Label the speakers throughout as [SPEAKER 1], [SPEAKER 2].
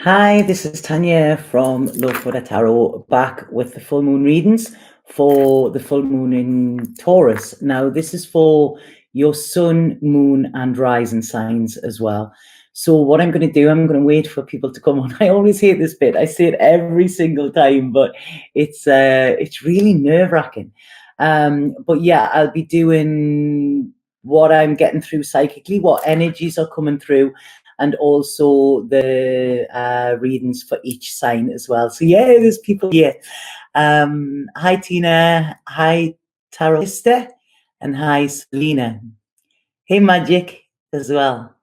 [SPEAKER 1] Hi, this is Tanya from Love for the Tarot, back with the full moon readings for the full moon in Taurus. Now, this is for your sun, moon, and rising signs as well. So what I'm going to do, I'm going to wait for people to come on. I always hate this bit. I say it every single time, but it's really nerve-wracking. But yeah, I'll be doing what I'm getting through psychically, what energies are coming through, and also the readings for each sign as well. So yeah, there's people here. Hi Tina, hi Tarot Sister, and hi Selena. Hey Magic as well.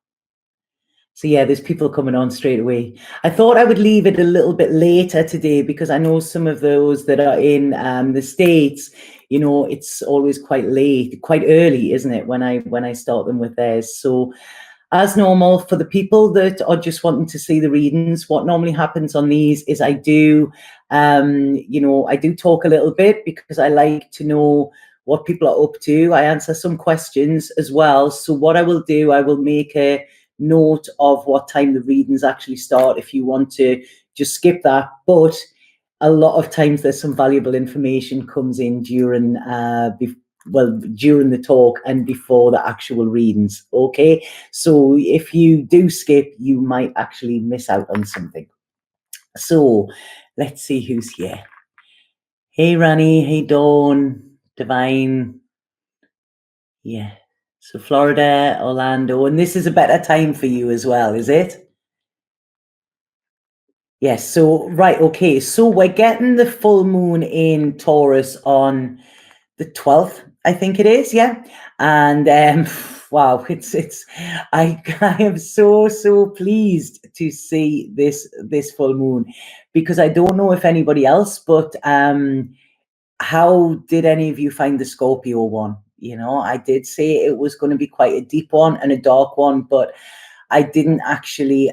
[SPEAKER 1] So yeah, there's people coming on straight away. I thought I would leave it a little bit later today because I know some of those that are in the States, you know, it's always quite late, quite early, isn't it, when I start them with theirs. So as normal, for the people that are just wanting to see the readings, what normally happens on these is I do talk a little bit because I like to know what people are up to. I answer some questions as well. So what I will do, I will make a note of what time the readings actually start if you want to just skip that. But a lot of times there's some valuable information comes in during during the talk and before the actual readings. Okay, so if you do skip, you might actually miss out on something. So let's see who's here. Hey Rani, hey Dawn, Divine. Yeah, so Florida, Orlando, and this is a better time for you as well, is it? Yes, so right, okay, so we're getting the full moon in Taurus on the 12th, I think it is, yeah. And wow, I am so pleased to see this full moon, because I don't know if anybody else, but how did any of you find the Scorpio one? You know, I did say it was going to be quite a deep one and a dark one, but I didn't actually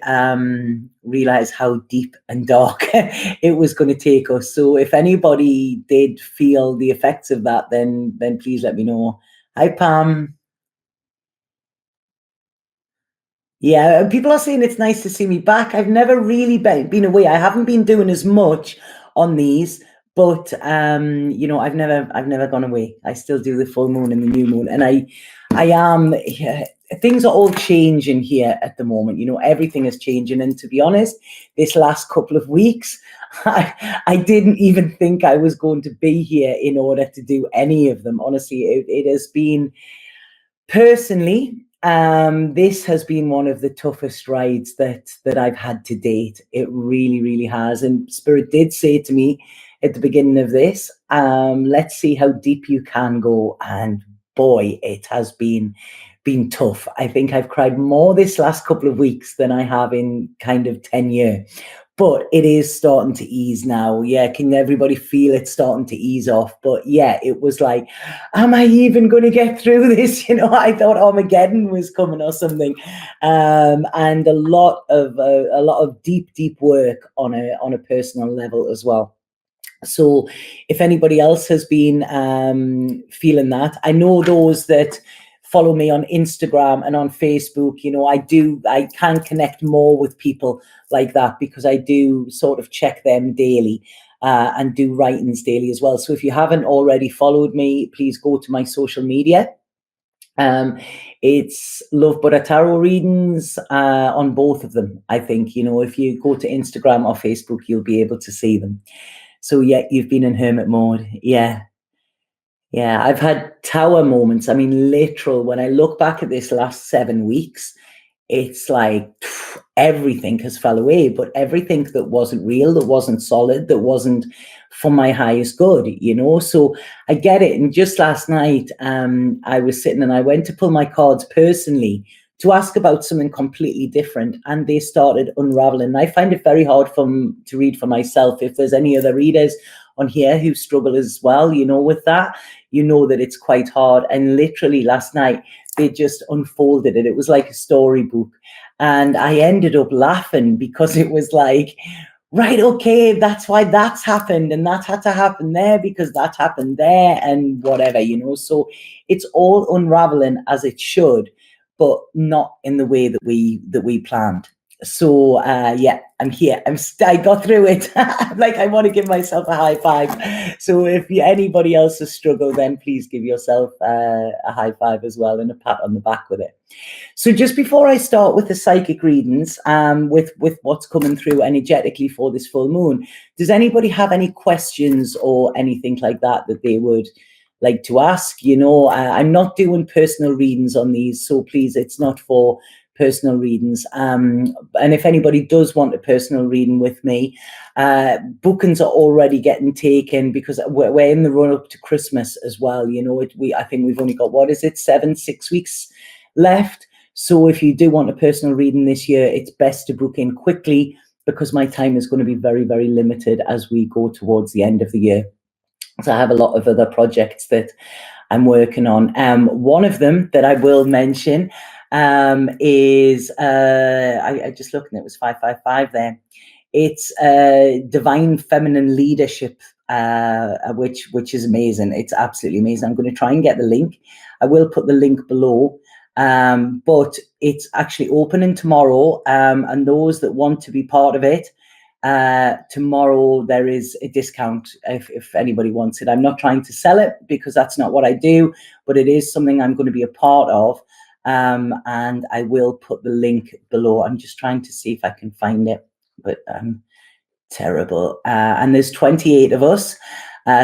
[SPEAKER 1] realize how deep and dark it was going to take us. So if anybody did feel the effects of that, then please let me know. Hi, Pam. Yeah, people are saying it's nice to see me back. I've never really been away. I haven't been doing as much on these, but I've never gone away. I still do the full moon and the new moon, and I am. Yeah, things are all changing here at the moment. You know, everything is changing, and to be honest, this last couple of weeks, I didn't even think I was going to be here in order to do any of them. Honestly, it has been personally. This has been one of the toughest rides that I've had to date. It really has. And Spirit did say to me at the beginning of this, let's see how deep you can go. And boy, it has been tough. I think I've cried more this last couple of weeks than I have in kind of 10 years. But it is starting to ease now. Yeah, can everybody feel it starting to ease off? But yeah, it was like, am I even going to get through this? You know, I thought Armageddon was coming or something. And a lot of deep work on a personal level as well. So if anybody else has been feeling that, I know those that follow me on Instagram and on Facebook, you know, I can connect more with people like that because I do sort of check them daily. And do writings daily as well. So if you haven't already followed me, please go to my social media. It's Love But a Tarot readings on both of them. I think, you know, if you go to Instagram or Facebook, you'll be able to see them. So yeah, you've been in hermit mode. Yeah. I've had tower moments. I mean, literal, when I look back at this last 7 weeks, it's like everything has fell away, but everything that wasn't real, that wasn't solid, that wasn't for my highest good, you know. So I get it. And just last night, I was sitting and I went to pull my cards personally to ask about something completely different, and they started unraveling. I find it very hard to read for myself. If there's any other readers on here who struggle as well, you know, with that, you know that it's quite hard. And literally last night, they just unfolded it. It was like a storybook. And I ended up laughing because it was like, right, okay, that's why that's happened. And that had to happen there because that happened there and whatever, you know. So it's all unraveling as it should, but not in the way that we planned. So yeah, I'm here. I got through it. Like, I want to give myself a high five. So if anybody else has struggled, then please give yourself a high five as well, and a pat on the back with it. So just before I start with the psychic readings, with what's coming through energetically for this full moon, does anybody have any questions or anything like that that they would like to ask? You know, I'm not doing personal readings on these, so please, it's not for personal readings. And if anybody does want a personal reading with me, bookings are already getting taken, because we're in the run up to Christmas as well. You know, I think we've only got, what is it, 6 weeks left. So if you do want a personal reading this year, it's best to book in quickly, because my time is going to be very, very limited as we go towards the end of the year. So I have a lot of other projects that I'm working on. One of them that I will mention is, I just looked and it was 555 there. It's Divine Feminine Leadership, which is amazing. It's absolutely amazing. I'm going to try and get the link. I will put the link below. But it's actually opening tomorrow, and those that want to be part of it, tomorrow there is a discount if anybody wants it. I'm not trying to sell it, because that's not what I do, but it is something I'm going to be a part of, and I will put the link below. I'm just trying to see if I can find it, but terrible. And there's 28 of us,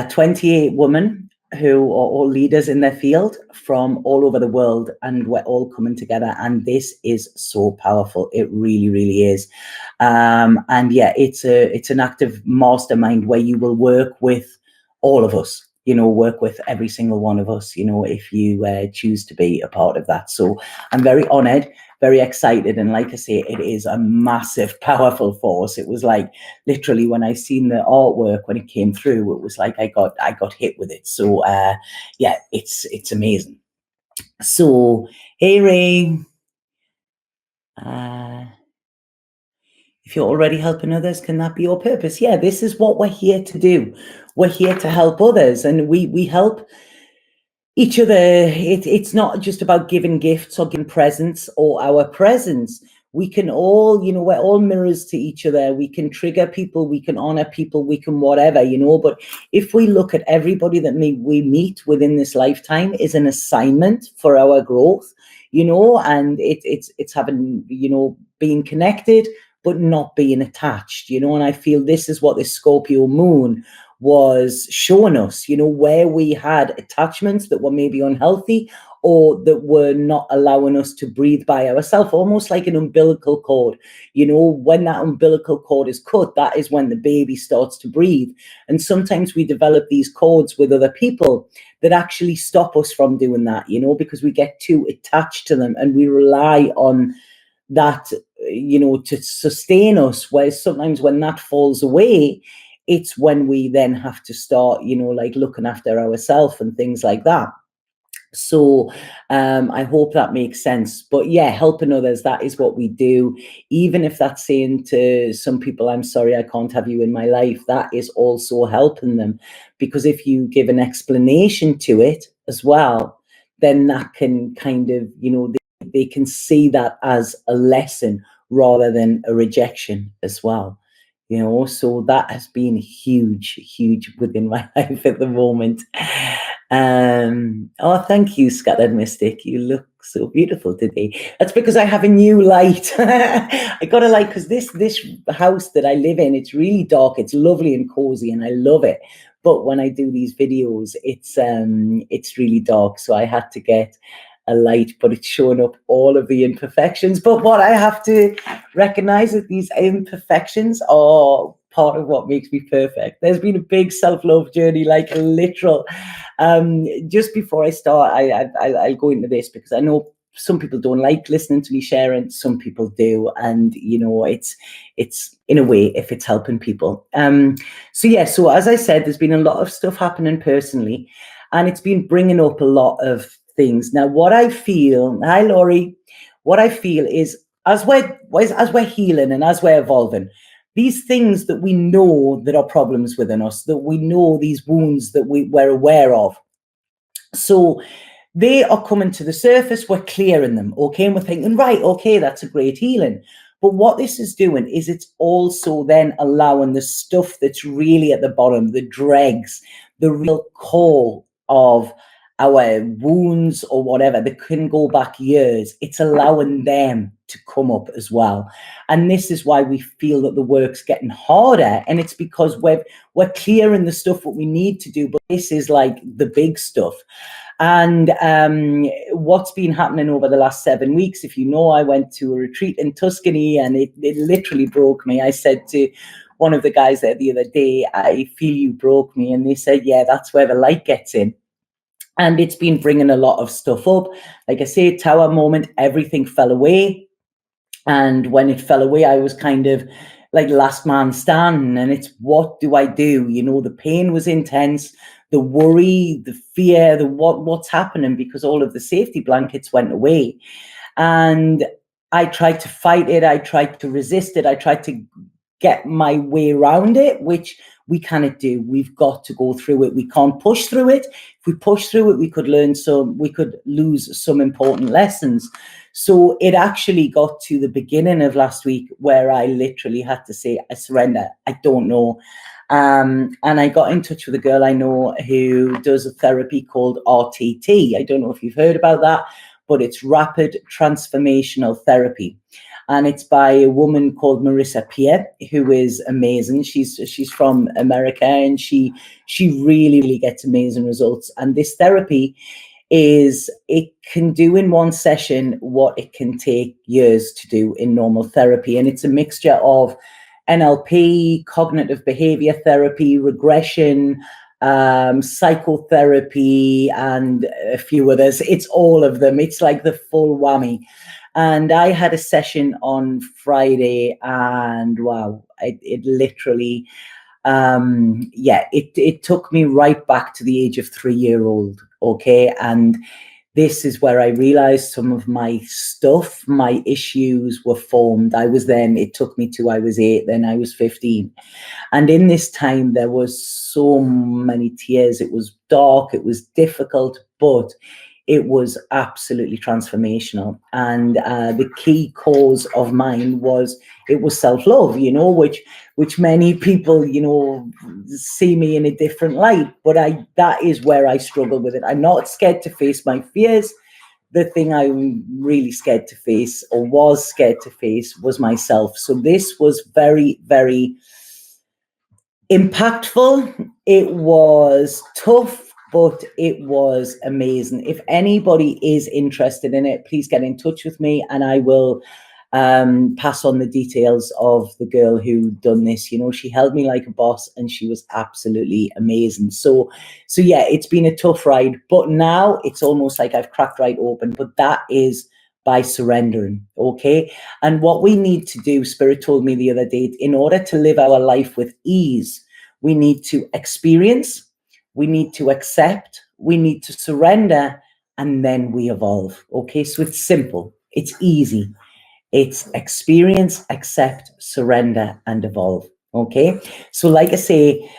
[SPEAKER 1] 28 women who are all leaders in their field from all over the world, and we're all coming together, and this is so powerful. It really, really is. And yeah, it's an active mastermind where you will work with all of us, you know, work with every single one of us, you know, if you choose to be a part of that. So I'm very honored, very excited, and like I say, it is a massive, powerful force. It was like, literally, when I seen the artwork when it came through, it was like I got hit with it. So yeah, it's amazing. So hey Ray, if you're already helping others, can that be your purpose? Yeah, this is what we're here to do. We're here to help others, and we help each other. It's not just about giving gifts or giving presents or our presence. We can all, you know, we're all mirrors to each other. We can trigger people, we can honor people, we can whatever, you know. But if we look at everybody that we meet within this lifetime is an assignment for our growth, you know, and it's having, you know, being connected but not being attached, you know. And I feel this is what this Scorpio moon was showing us, you know, where we had attachments that were maybe unhealthy, or that were not allowing us to breathe by ourselves, almost like an umbilical cord. You know, when that umbilical cord is cut, that is when the baby starts to breathe. And sometimes we develop these cords with other people that actually stop us from doing that, you know, because we get too attached to them and we rely on that, you know, to sustain us. Whereas sometimes when that falls away, it's when we then have to start, you know, like looking after ourselves and things like that. So I hope that makes sense. But yeah, helping others, that is what we do. Even if that's saying to some people, I'm sorry, I can't have you in my life, that is also helping them. Because if you give an explanation to it as well, then that can kind of, you know, they can see that as a lesson rather than a rejection as well. You know, so that has been huge within my life at the moment. Oh, thank you, Scattered Mystic. You look so beautiful today. That's because I have a new light. I got a light because this house that I live in, it's really dark. It's lovely and cozy, and I love it. But when I do these videos, it's really dark. So I had to get a light, but it's showing up all of the imperfections. But what I have to recognize is these imperfections are part of what makes me perfect. There's been a big self-love journey, like a literal. Just before I start, I'll go into this because I know some people don't like listening to me sharing, some people do, and you know, it's in a way, if it's helping people. So yeah, so as I said, there's been a lot of stuff happening personally, and it's been bringing up a lot of things. Now, what I feel, hi Laurie, what I feel is as we're healing and as we're evolving, these things that we know that are problems within us, that we know these wounds that we're aware of, so they are coming to the surface, we're clearing them, okay, and we're thinking, right, okay, that's a great healing. But what this is doing is it's also then allowing the stuff that's really at the bottom, the dregs, the real core of our wounds or whatever that can go back years, it's allowing them to come up as well. And this is why we feel that the work's getting harder. And it's because we're clearing the stuff that we need to do, but this is like the big stuff. And what's been happening over the last 7 weeks, if you know, I went to a retreat in Tuscany and it literally broke me. I said to one of the guys there the other day, I feel you broke me. And they said, yeah, that's where the light gets in. And it's been bringing a lot of stuff up. Like I say, tower moment, everything fell away. And when it fell away, I was kind of like last man standing. And it's, what do I do? You know, the pain was intense, the worry, the fear, the what's happening, because all of the safety blankets went away. And I tried to fight it. I tried to resist it. I tried to get my way around it, which we cannot do. We've got to go through it. We can't push through it. If we push through it, we could lose some important lessons. So it actually got to the beginning of last week where I literally had to say, I surrender. I don't know. And I got in touch with a girl I know who does a therapy called RTT. I don't know if you've heard about that, but it's rapid transformational therapy. And it's by a woman called Marissa Peer, who is amazing. She's from America, and she really gets amazing results. And this therapy it can do in one session what it can take years to do in normal therapy. And it's a mixture of NLP, cognitive behavior therapy, regression, psychotherapy, and a few others. It's all of them. It's like the full whammy. And I had a session on Friday, and wow, it literally, it took me right back to the age of 3-year-old. Okay. And this is where I realized some of my stuff, my issues were formed. It took me to, I was 8, then I was 15. And in this time, there was so many tears. It was dark, it was difficult, but it was absolutely transformational. And the key cause of mine was self-love, you know, which many people, you know, see me in a different light. But that is where I struggle with it. I'm not scared to face my fears. The thing I'm really scared to face, or was scared to face, was myself. So this was very, very impactful. It was tough, but it was amazing. If anybody is interested in it, please get in touch with me, and I will pass on the details of the girl who done this. You know, she held me like a boss, and she was absolutely amazing. So yeah, it's been a tough ride, but now it's almost like I've cracked right open. But that is by surrendering. Okay. And what we need to do, Spirit told me the other day, in order to live our life with ease, we need to experience, we need to accept, we need to surrender, and then we evolve. Okay. So it's simple. It's easy. It's experience, accept, surrender, and evolve. Okay. So like I say,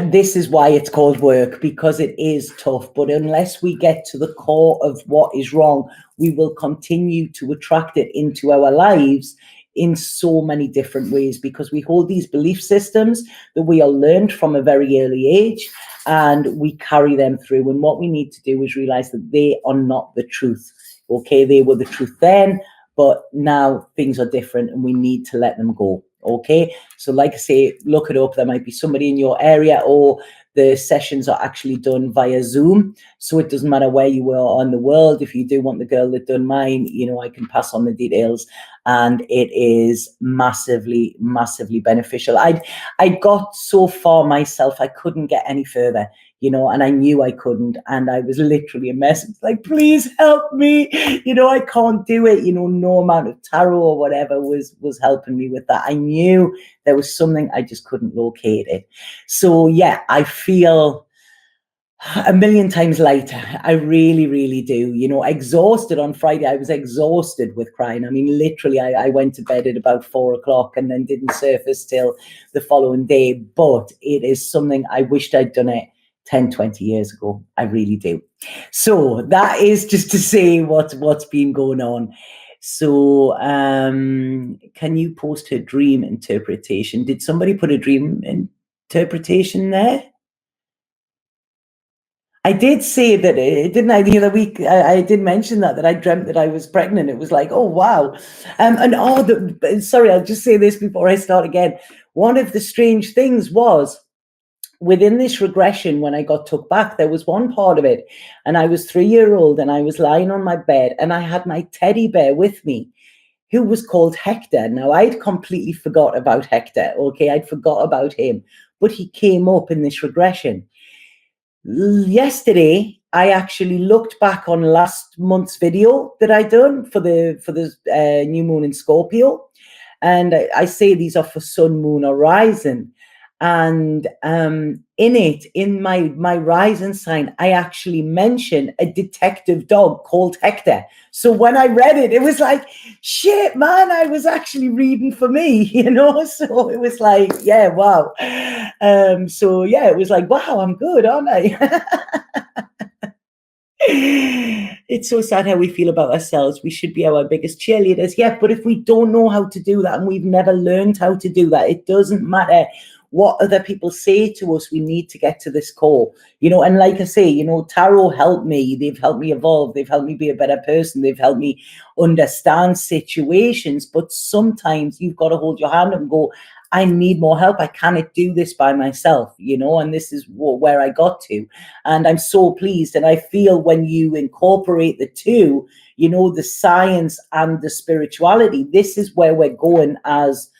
[SPEAKER 1] this is why it's called work, because it is tough. But unless we get to the core of what is wrong, we will continue to attract it into our lives in so many different ways, because we hold these belief systems that we are learned from a very early age, and we carry them through. And what we need to do is realize that they are not the truth. Okay. They were the truth then, but now things are different, and we need to let them go. Okay. So like I say, look it up. There might be somebody in your area, or the sessions are actually done via Zoom. So it doesn't matter where you are in the world. If you do want the girl that done mine, you know, I can pass on the details, and it is massively, massively beneficial. I got so far myself, I couldn't get any further, you know, and I knew I couldn't. And I was literally a mess. It's like, please help me. You know, I can't do it. You know, no amount of tarot or whatever was helping me with that. I knew there was something, I just couldn't locate it. So yeah, I feel a million times lighter. I really, really do. You know, exhausted on Friday. I was exhausted with crying. I mean, literally, I went to bed at about 4:00 and then didn't surface till the following day. But it is something I wished I'd done it 10, 20 years ago. I really do. So that is just to say what's been going on. So can you post her dream interpretation? Did somebody put a dream interpretation there? I did say that, didn't I, the other week? I did mention that I dreamt that I was pregnant. It was like, oh, wow. Sorry, I'll just say this before I start again. One of the strange things was, within this regression, when I got took back, there was one part of it, and I was 3-year-old, and I was lying on my bed, and I had my teddy bear with me, who was called Hector. Now, I'd completely forgot about Hector, okay? I'd forgot about him, but he came up in this regression. Yesterday, I actually looked back on last month's video that I done for the new moon in Scorpio, and I say these are for sun, moon, or rising. And in my rising sign, I actually mention a detective dog called Hector. So when I read it, it was like, shit, man, I was actually reading for me, you know? So it was like, yeah, wow. So yeah, it was like, wow, I'm good, aren't I? It's so sad how we feel about ourselves. We should be our biggest cheerleaders. Yeah, but if we don't know how to do that, and we've never learned how to do that, it doesn't matter what other people say to us. We need to get to this core, you know. And like I say, you know, tarot helped me. They've helped me evolve. They've helped me be a better person. They've helped me understand situations. But sometimes you've got to hold your hand up and go, I need more help. I cannot do this by myself, you know. And this is where I got to. And I'm so pleased. And I feel when you incorporate the two, you know, the science and the spirituality, this is where we're going as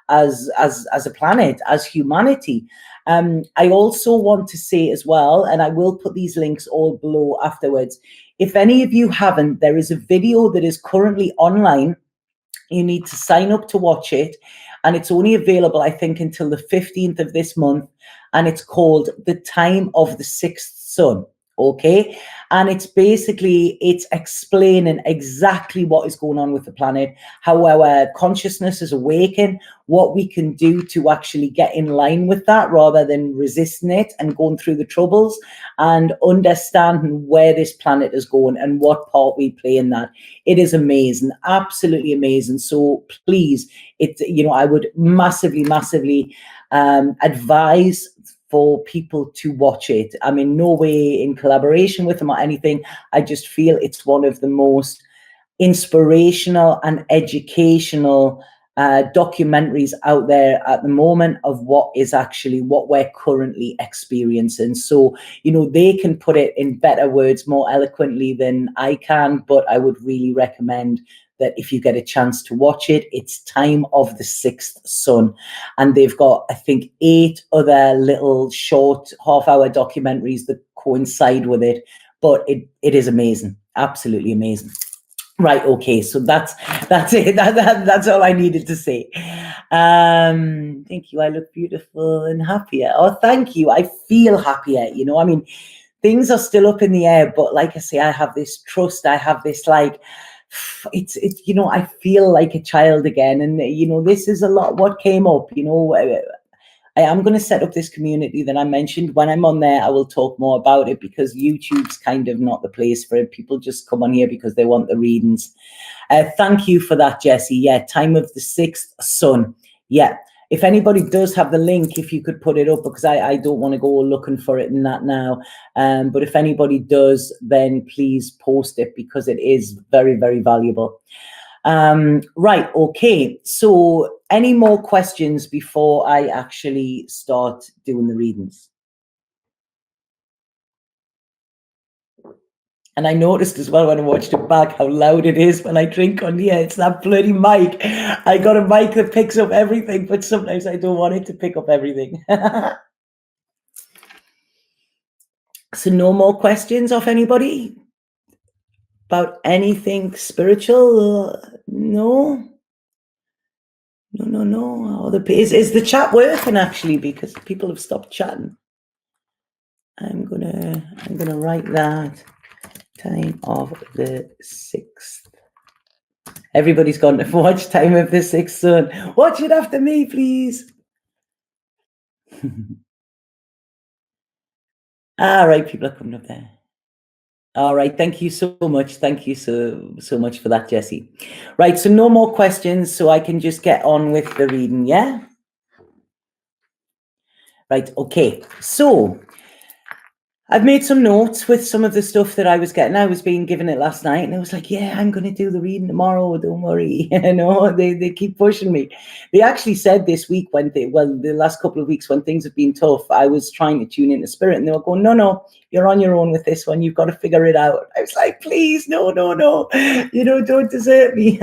[SPEAKER 1] a planet, as humanity. I also want to say as well, and I will put these links all below afterwards. If any of you haven't, there is a video that is currently online. You need to sign up to watch it. And it's only available, I think, until the 15th of this month. And it's called The Time of the Sixth Sun. Okay. And it's explaining exactly what is going on with the planet, how our consciousness is awakened, what we can do to actually get in line with that rather than resisting it and going through the troubles, and understanding where this planet is going and what part we play in that. It is amazing, absolutely amazing. So please, I would massively advise for people to watch it. I'm in no way in collaboration with them or anything. I just feel it's one of the most inspirational and educational documentaries out there at the moment of what we're currently experiencing. So, you know, they can put it in better words, more eloquently than I can, but I would really recommend that if you get a chance to watch it. It's Time of the Sixth Sun. And they've got, I think, 8 other little short half-hour documentaries that coincide with it. But it is amazing. Absolutely amazing. Right, okay, so that's it. That's all I needed to say. Thank you. I look beautiful and happier. Oh, thank you. I feel happier. You know, I mean, things are still up in the air, but like I say, I have this trust. I have this it's you know, I feel like a child again. And you know, this is a lot what came up. You know, I am going to set up this community that I mentioned. When I'm on there, I will talk more about it, because YouTube's kind of not the place for it. People just come on here because they want the readings. Thank you for that, Jessie. Yeah, Time of the Sixth Sun. Yeah. If anybody does have the link, if you could put it up, because I don't want to go looking for it in that now. But if anybody does, then please post it, because it is very, very valuable. Right, okay. So any more questions before I actually start doing the readings? And I noticed as well when I watched it back how loud it is when I drink on here. It's that bloody mic. I got a mic that picks up everything, but sometimes I don't want it to pick up everything. So no more questions off anybody about anything spiritual? No. Oh, is the chat working actually? Because people have stopped chatting. I'm gonna write that. Time of the Sixth. Everybody's gone to watch Time of the Sixth Sun. Watch it after me, please. All right, people are coming up there. All right. Thank you so much. Thank you so much for that, Jessie. Right. So no more questions. So I can just get on with the reading. Yeah. Right. Okay. So I've made some notes with some of the stuff that I was getting. I was being given it last night, and I was like, yeah, I'm going to do the reading tomorrow. Don't worry. They keep pushing me. They actually said this week the last couple of weeks when things have been tough, I was trying to tune into spirit, and they were going, no, you're on your own with this one. You've got to figure it out. I was like, please, no. Don't desert me.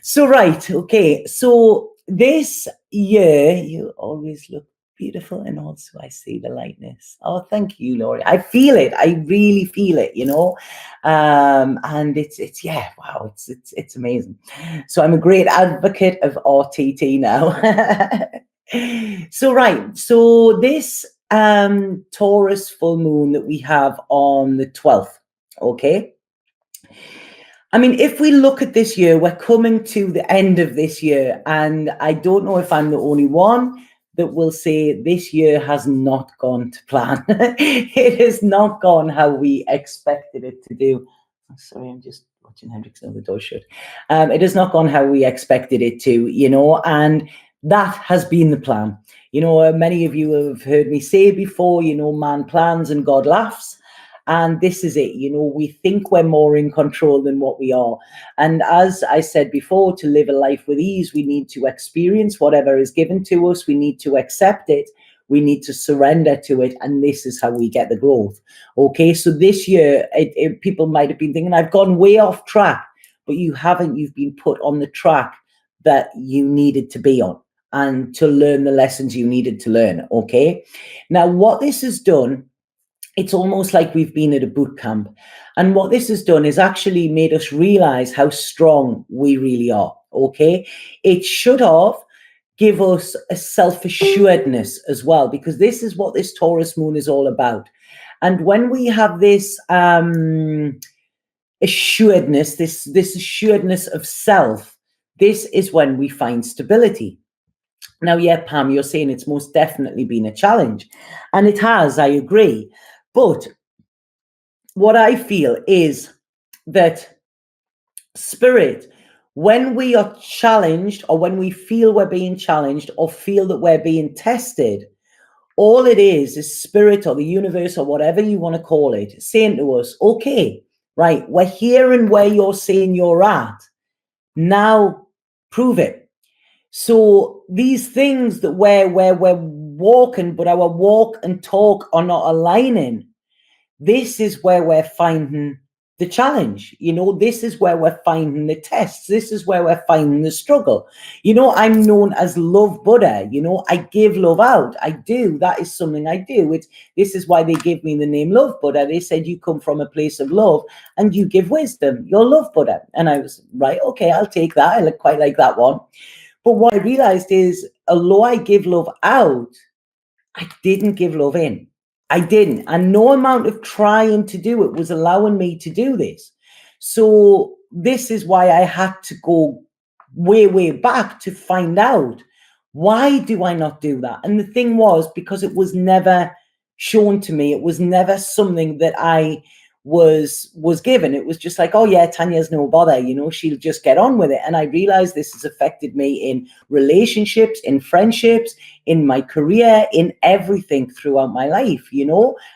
[SPEAKER 1] So, right. Okay. So this year, you always look beautiful, and also I see the lightness. Oh, thank you, Laurie. I feel it. I really feel it, and it's yeah, wow, it's amazing. So I'm a great advocate of RTT now. So this Taurus full moon that we have on the 12th, okay? I mean, if we look at this year, we're coming to the end of this year, and I don't know if I'm the only one that will say this year has not gone to plan. It has not gone how we expected it to do. Oh, sorry, I'm just watching Hendrix on the door shut. It has not gone how we expected it to, and that has been the plan. Many of you have heard me say before, man plans and God laughs. And this is it, we think we're more in control than what we are. And as I said before, to live a life with ease, we need to experience whatever is given to us. We need to accept it. We need to surrender to it. And this is how we get the growth. Okay, so this year, people might have been thinking, I've gone way off track, but you haven't. You've been put on the track that you needed to be on and to learn the lessons you needed to learn. Okay, now what this has done, it's almost like we've been at a boot camp. And what this has done is actually made us realize how strong we really are, okay? It should have give us a self-assuredness as well, because this is what this Taurus moon is all about. And when we have this assuredness, this assuredness of self, this is when we find stability. Now, yeah, Pam, you're saying it's most definitely been a challenge. And it has, I agree. But what I feel is that spirit, when we are challenged, or when we feel we're being challenged, or feel that we're being tested, all it is spirit or the universe or whatever you want to call it saying to us, okay, right, we're hearing where you're saying you're at. Now prove it. So these things that we're walking, but our walk and talk are not aligning, this is where we're finding the challenge. This is where we're finding the tests. This is where we're finding the struggle. I'm known as Love Buddha. I give love out. I do. That is something I do. This is why they gave me the name Love Buddha. They said you come from a place of love and you give wisdom. You're Love Buddha. And I was, right, okay, I'll take that. I quite like that one. But what I realized is, although I give love out, I didn't give love in. I didn't. And no amount of trying to do it was allowing me to do this. So this is why I had to go way, way back to find out, why do I not do that? And the thing was, because it was never shown to me. It was never something that I was given. It was just like, oh yeah, Tanya's no bother, she'll just get on with it. And I realized this has affected me in relationships, in friendships, in my career, in everything throughout my life,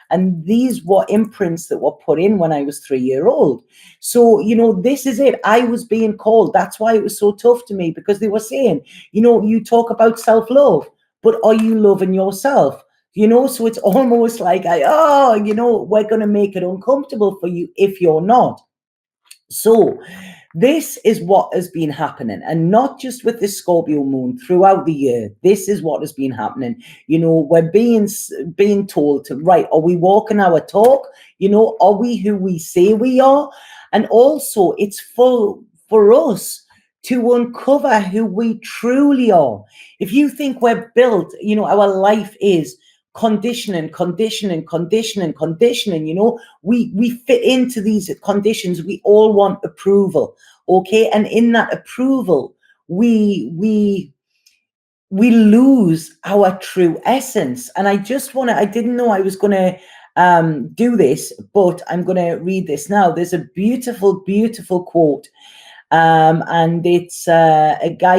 [SPEAKER 1] and these were imprints that were put in when I was 3 years old. So, this is it. I was being called. That's why it was so tough to me, because they were saying, you talk about self-love, but are you loving yourself? So it's almost like we're going to make it uncomfortable for you if you're not. So this is what has been happening, and not just with the Scorpio moon, throughout the year. This is what has been happening. We're being told to, right, are we walking our talk? Are we who we say we are? And also it's for us to uncover who we truly are. If you think we're built, our life is conditioning. We fit into these conditions. We all want approval, okay? And in that approval, we lose our true essence. And I didn't know I was going to do this, but I'm going to read this now. There's a beautiful, beautiful quote, and it's a guy